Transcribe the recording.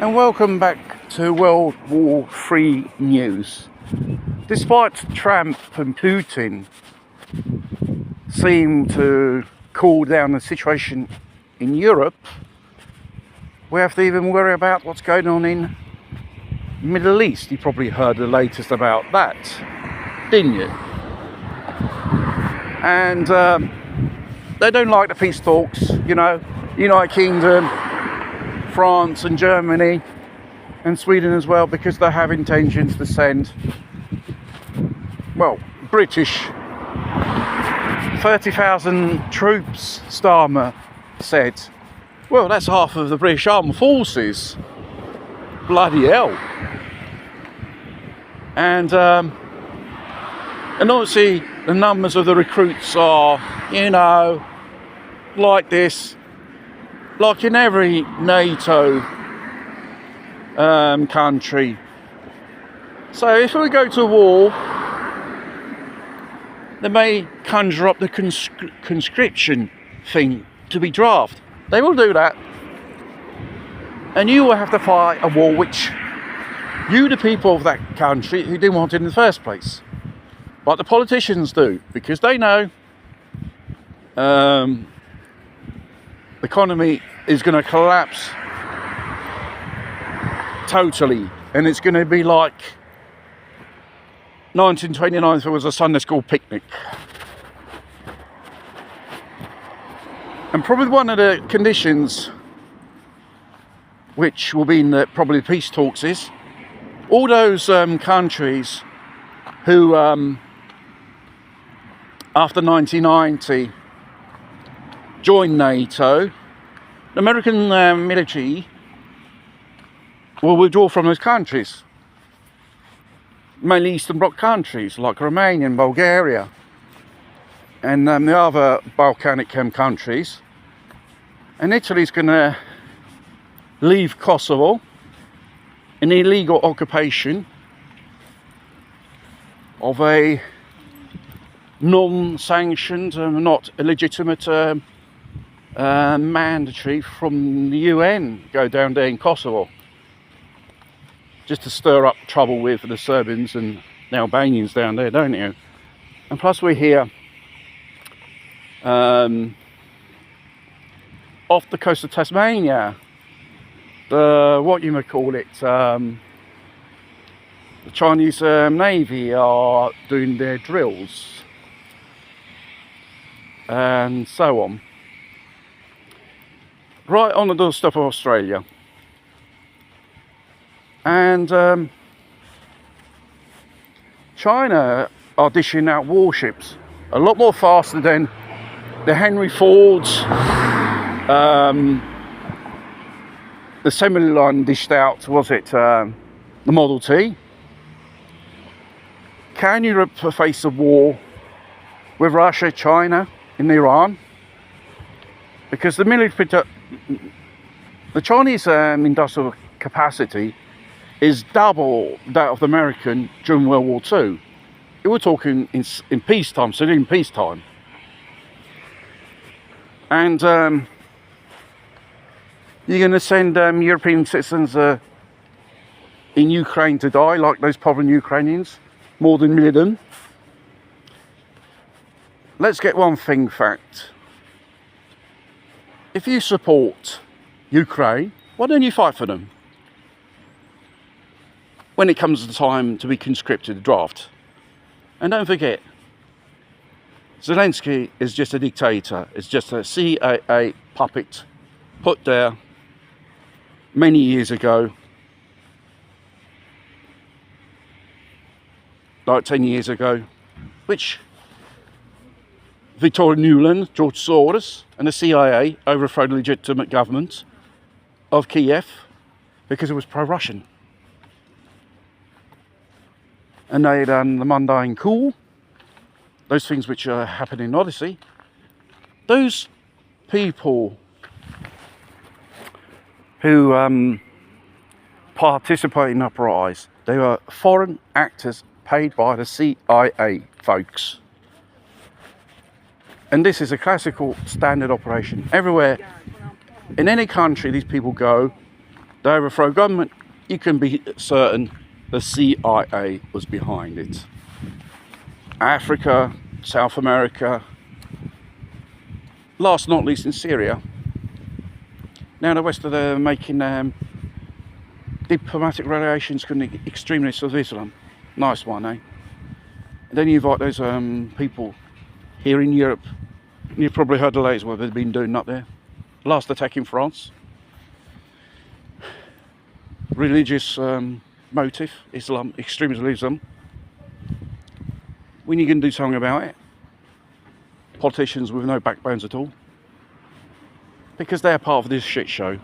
And welcome back to World War III news. Despite Trump and Putin seem to cool down the situation in Europe, we have to even worry about what's going on in the Middle East. You probably heard the latest about that, didn't you? And they don't like the peace talks, United Kingdom, France and Germany and Sweden as well, because they have intentions to send, British 30,000 troops, Starmer said. Well, that's half of the British Armed Forces. Bloody hell. And obviously the numbers of the recruits are, like this, like in every NATO country. So if we go to war, they may conjure up the conscription thing to be drafted. They will do that. And you will have to fight a war which you, the people of that country, who didn't want it in the first place. But the politicians do, because they know the economy is going to collapse totally, and it's going to be like 1929 if it was a Sunday school picnic. And probably one of the conditions which will be in probably peace talks is all those countries who after 1990 joined NATO, the American military will withdraw from those countries, mainly Eastern Bloc countries like Romania and Bulgaria, and the other Balkanic countries. And Italy's going to leave Kosovo, an illegal occupation of a non-sanctioned, not illegitimate mandatory from the UN, go down there in Kosovo, just to stir up trouble with the Serbians and the Albanians down there, don't you? And plus we're here off the coast of Tasmania, the Chinese Navy are doing their drills and so on, right on the doorstep of Australia. And China are dishing out warships a lot more faster than the Henry Fords, the assembly line dished out, the Model T. Can Europe face a war with Russia, China and Iran? Because the Chinese industrial capacity is double that of the American during World War II. We're talking in peacetime, civilian peacetime. And you're going to send European citizens in Ukraine to die, like those Poland Ukrainians, more than a million. Let's get one thing fact. If you support Ukraine, why don't you fight for them when it comes to the time to be conscripted, the draft? And don't forget, Zelensky is just a dictator. It's just a CIA puppet put there many years ago, like 10 years ago, which Victoria Nuland, George Soros and the CIA overthrew the legitimate government of Kiev because it was pro-Russian. And they done the mundane coup, those things which happen in Odyssey. Those people who participate in uprisings, they were foreign actors paid by the CIA, folks. And this is a classical standard operation. Everywhere, in any country these people go, They overthrow government, you can be certain the CIA was behind it. Africa, South America, last not least in Syria. Now the West are making diplomatic relations with the extremists of Islam. Nice one, eh? And then you invite those people here in Europe. You've probably heard the latest what they've been doing up there. Last attack in France. Religious motive, Islam, extremism. When are you going to do something about it? Politicians with no backbones at all. Because they're part of this shit show.